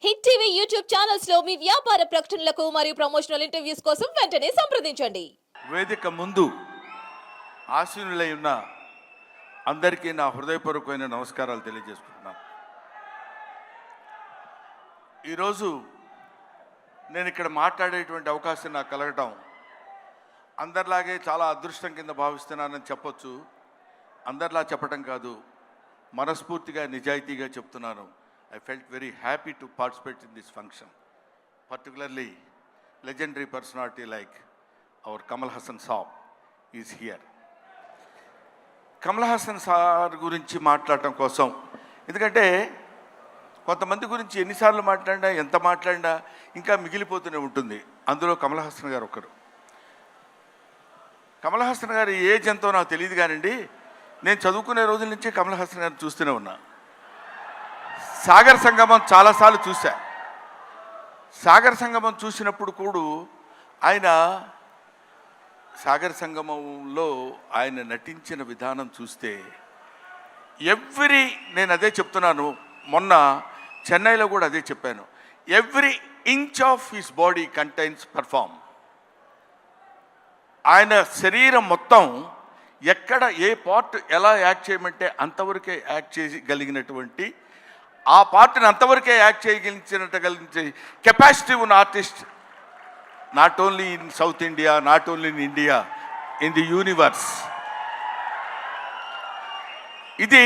Hit TV YouTube channels లో మీ వ్యాపార ప్రకటనలకు మరియు ప్రమోషనల్ ఇంటర్వ్యూస్ కోసం వెంటనే సంప్రదించండి. వేదిక ముందు ఆశీనులై ఉన్న అందరికీ నా హృదయపూర్వకమైన నమస్కారాలు తెలియజేసుకుంటున్నాను. ఈరోజు నేను ఇక్కడ మాట్లాడేటువంటి అవకాశం నాకు కలగటం అందరిలాగే చాలా అదృష్టం కింద భావిస్తున్నానని చెప్పొచ్చు. అందరిలా చెప్పటం కాదు, మనస్ఫూర్తిగా నిజాయితీగా చెప్తున్నాను. I felt very happy to participate in this function, particularly legendary personality like our Kamal Haasan Saab is here. Kamal Haasan sir గురించి మాట్లాడటం కోసం, ఎందుకంటే కొంతమంది గురించి ఎన్నిసార్లు మాట్లాడినా ఎంత మాట్లాడినా ఇంకా మిగిలిపోతూనే ఉంటుంది. అందులో కమల్ హాసన్ గారు ఒకరు. కమల్ హాసన్ గారి ఏజ్ ఎంతో నాకు తెలియదు కానండి, నేను చదువుకునే రోజుల నుంచి కమల్ హాసన్ గారిని చూస్తూనే ఉన్నా. సాగర్ సంగమం చాలాసార్లు చూశా. సాగర్ సంగమం చూసినప్పుడు కూడా ఆయన సాగర్ సంగమంలో ఆయన నటించిన విధానం చూస్తే నేను అదే చెప్తున్నాను, మొన్న చెన్నైలో కూడా అదే చెప్పాను. Every inch of his body contains perform. ఆయన శరీరం మొత్తం ఎక్కడ ఏ పార్ట్ ఎలా యాక్ట్ చేయమంటే అంతవరకే యాక్ట్ చేయగలిగినటువంటి, ఆ పార్ట్ని అంతవరకే యాక్ట్ చేయగలిగించే కెపాసిటీ ఉన్న artist not only in south India, not only in India, in the universe. ఇది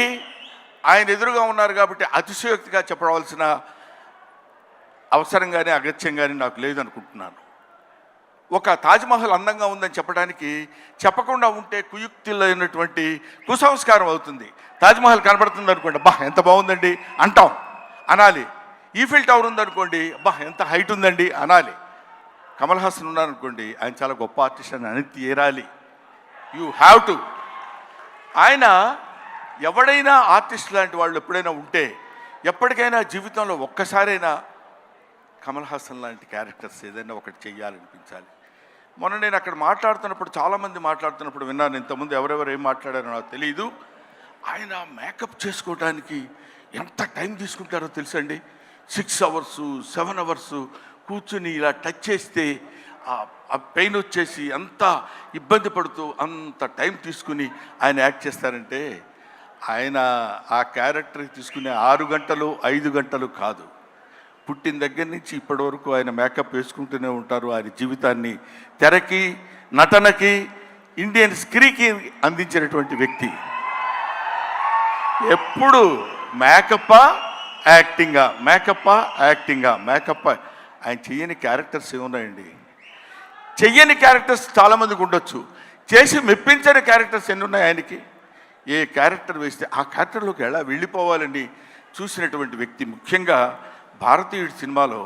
ఆయన ఎదురుగా ఉన్నారు కాబట్టి అతిశయోక్తిగా చెప్పవలసిన అవసరం కానీ అగత్యం కానీ నాకు లేదనుకుంటున్నాను. ఒక తాజ్మహల్ అందంగా ఉందని చెప్పడానికి చెప్పకుండా ఉంటే కుయుక్తిలైనటువంటి కుసంస్కారం అవుతుంది. తాజ్మహల్ కనబడుతుంది అనుకోండి, అబ్బా ఎంత బాగుందండి అంటాం, అనాలి. ఈఫిల్ టవర్ ఉందనుకోండి, అబ్బా ఎంత హైట్ ఉందండి అనాలి. కమల్ హాసన్ ఉన్నారనుకోండి, ఆయన చాలా గొప్ప ఆర్టిస్ట్ అని అని తీరాలి. You have to. ఆయన ఎవడైనా ఆర్టిస్ట్ లాంటి వాళ్ళు ఎప్పుడైనా ఉంటే ఎప్పటికైనా జీవితంలో ఒక్కసారైనా కమల్ హాసన్ లాంటి క్యారెక్టర్స్ ఏదైనా ఒకటి చెయ్యాలనిపించాలి. మొన్న నేను అక్కడ మాట్లాడుతున్నప్పుడు, చాలామంది మాట్లాడుతున్నప్పుడు విన్నాను. ఇంతకుముందు ఎవరెవరు ఏం మాట్లాడారో నాకు తెలియదు. ఆయన మేకప్ చేసుకోవడానికి ఎంత టైం తీసుకుంటారో తెలుసండి. 6 hours 7 hours కూర్చుని ఇలా టచ్ చేస్తే ఆ పెయిన్ వచ్చేసి అంత ఇబ్బంది పడుతూ అంత టైం తీసుకుని ఆయన యాక్ట్ చేస్తారంటే, ఆయన ఆ క్యారెక్టర్కి తీసుకునే 6 గంటలు 5 గంటలు కాదు, పుట్టిన దగ్గర నుంచి ఇప్పటి వరకు ఆయన మేకప్ వేసుకుంటూనే ఉంటారు. ఆయన జీవితాన్ని తెరకి, నటనకి, ఇండియన్ స్క్రీన్కి అందించినటువంటి వ్యక్తి. ఎప్పుడు మేకప్పా యాక్టింగా, మేకప్పా యాక్టింగా, మేకప్పా. ఆయన చెయ్యని క్యారెక్టర్స్ ఏమున్నాయండి? చెయ్యని క్యారెక్టర్స్ చాలామందికి ఉండొచ్చు, చేసి మెప్పించని క్యారెక్టర్స్ ఎన్ని ఉన్నాయి ఆయనకి. ఏ క్యారెక్టర్ వేస్తే ఆ క్యారెక్టర్లోకి ఎలా వెళ్ళిపోవాలని చూసినటువంటి వ్యక్తి. ముఖ్యంగా భారతీయుడి సినిమాలో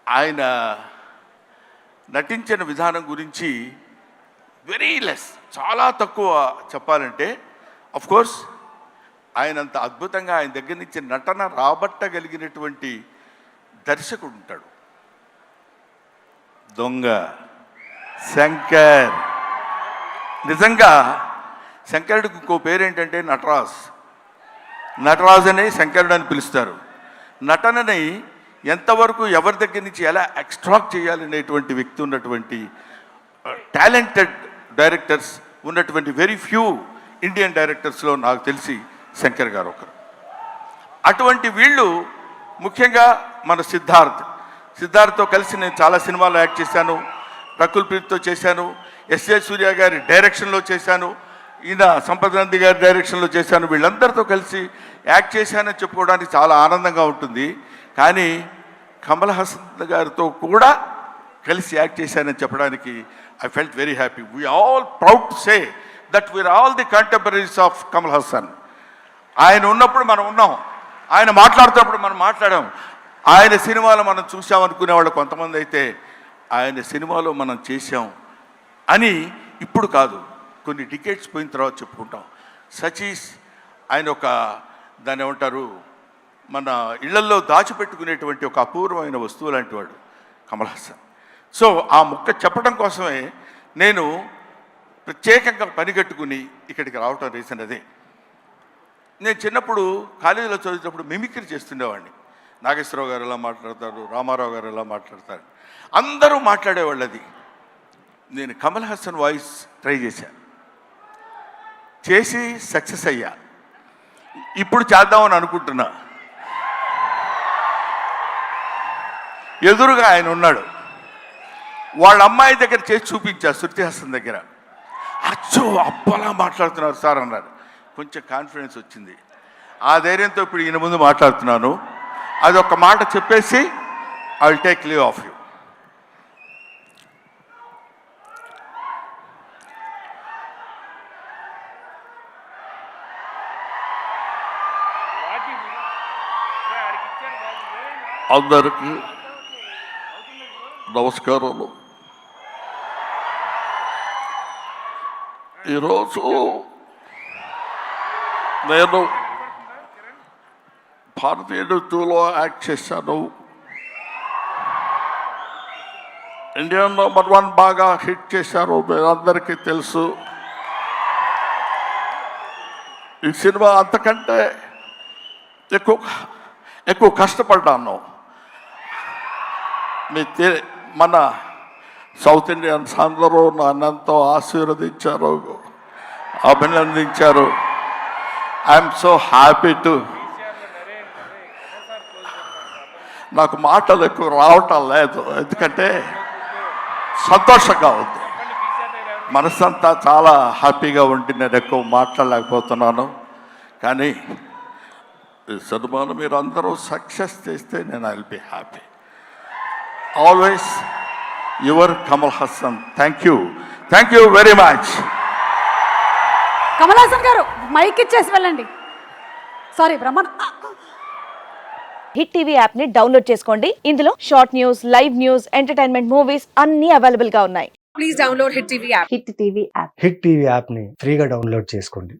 ఆయన నటించిన విధానం గురించి వెరీ లెస్, చాలా తక్కువ చెప్పాలంటే. కోర్స్ ఆయనంత అద్భుతంగా ఆయన దగ్గర నుంచి నటన రాబట్టగలిగినటువంటి దర్శకుడు ఉంటాడు. దొంగ శంకర్. నిజంగా శంకరుడికి ఇంకో పేరేంటంటే నటరాజ్ అనే శంకరుడు అని పిలుస్తారు. నటనని ఎంతవరకు ఎవరి దగ్గర నుంచి ఎలా ఎక్స్ట్రాక్ట్ చేయాలనేటువంటి వ్యక్తి ఉన్నటువంటి టాలెంటెడ్ డైరెక్టర్స్ ఉన్నటువంటి వెరీ ఫ్యూ ఇండియన్ డైరెక్టర్స్లో నాకు తెలిసి శంకర్ గారు ఒకరు. అటువంటి వీళ్ళు ముఖ్యంగా మన సిద్ధార్థ్తో కలిసి నేను చాలా సినిమాల్లో యాక్ట్ చేశాను. రకుల్ ప్రీత్తో చేశాను, ఎస్ఏ సూర్య గారి డైరెక్షన్లో చేశాను, ఈయన సంపత్ నంది గారి డైరెక్షన్లో చేశాను. వీళ్ళందరితో కలిసి యాక్ట్ చేశానని చెప్పుకోవడానికి చాలా ఆనందంగా ఉంటుంది. కానీ కమల్ హాసన్ గారితో కూడా కలిసి యాక్ట్ చేశానని చెప్పడానికి I felt very happy. We all proud to say that we are all the contemporaries of Kamal Haasan. ఆయన ఉన్నప్పుడు మనం ఉన్నాం, ఆయన మాట్లాడుతున్నప్పుడు మనం మాట్లాడాం. ఆయన సినిమాలో మనం చూసామనుకునే వాళ్ళు కొంతమంది అయితే ఆయన సినిమాలో మనం చేసాం అని ఇప్పుడు కాదు, కొన్ని డికేట్స్ పోయిన తర్వాత చెప్పుకుంటాం. సచీస్ ఆయన ఒక దాన్ని ఏమంటారు, మన ఇళ్లల్లో దాచిపెట్టుకునేటువంటి ఒక అపూర్వమైన వస్తువు లాంటి వాడు కమల్ హాసన్. సో ఆ ముక్క చెప్పడం కోసమే నేను ప్రత్యేకంగా పనిగట్టుకుని ఇక్కడికి రావటం రీజన్ అదే. నేను చిన్నప్పుడు కాలేజీలో చదివేటప్పుడు మిమిక్రీ చేస్తుండేవాడిని. నాగేశ్వరరావు గారు ఎలా మాట్లాడతారు, రామారావు గారు ఎలా మాట్లాడతారు, అందరూ మాట్లాడేవాళ్ళు. అది నేను కమల్ హాసన్ వాయిస్ ట్రై చేసి సక్సెస్ అయ్యా. ఇప్పుడు చేద్దామని అనుకుంటున్నా. ఎదురుగా ఆయన ఉన్నాడు, వాళ్ళ అమ్మాయి దగ్గర చేసి చూపించా, శృతి హాసన్ దగ్గర. అచ్చో అప్పలా మాట్లాడుతున్నారు సార్ అన్నారు. కొంచెం కాన్ఫిడెన్స్ వచ్చింది. ఆ ధైర్యంతో ఇప్పుడు ఈయన ముందు మాట్లాడుతున్నాను. అది ఒక మాట చెప్పేసి I will take leave of you. అందరికీ నమస్కారాలు. ఈరోజు నేను భారతీయ నృత్యంలో యాక్ట్ చేశాను. ఇండియన్ #1 బాగా హిట్ చేశారు, మీరందరికీ తెలుసు. ఈ సినిమా అంతకంటే ఎక్కువ కష్టపడ్డాను. మన సౌత్ ఇండియన్స్ అందరూ నన్నంతో ఆశీర్వదించారు, అభినందించారు. I'm so happy to. నాకు మాటలు ఎక్కువ రావటం లేదు, ఎందుకంటే సంతోషంగా ఉంది. మనసంతా చాలా హ్యాపీగా ఉండి నేను ఎక్కువ మాట్లాడలేకపోతున్నాను. కానీ ఈ సినిమాను మీరు అందరూ సక్సెస్ చేస్తే నేను I will be happy. Always your Kamal Haasan. Thank you very much. Kamal Haasan గారు మైక్ ఇచ్చేసి వెళ్ళండి. Sorry Brahman. Hit TV app ని డౌన్లోడ్ చేసుకోండి. ఇందులో short news, live news, entertainment movies అన్ని అవైలబుల్ గా ఉన్నాయి. Please download hit TV app. Hit TV app. Hit TV యాప్ని ఫ్రీగా డౌన్లోడ్ చేసుకోండి.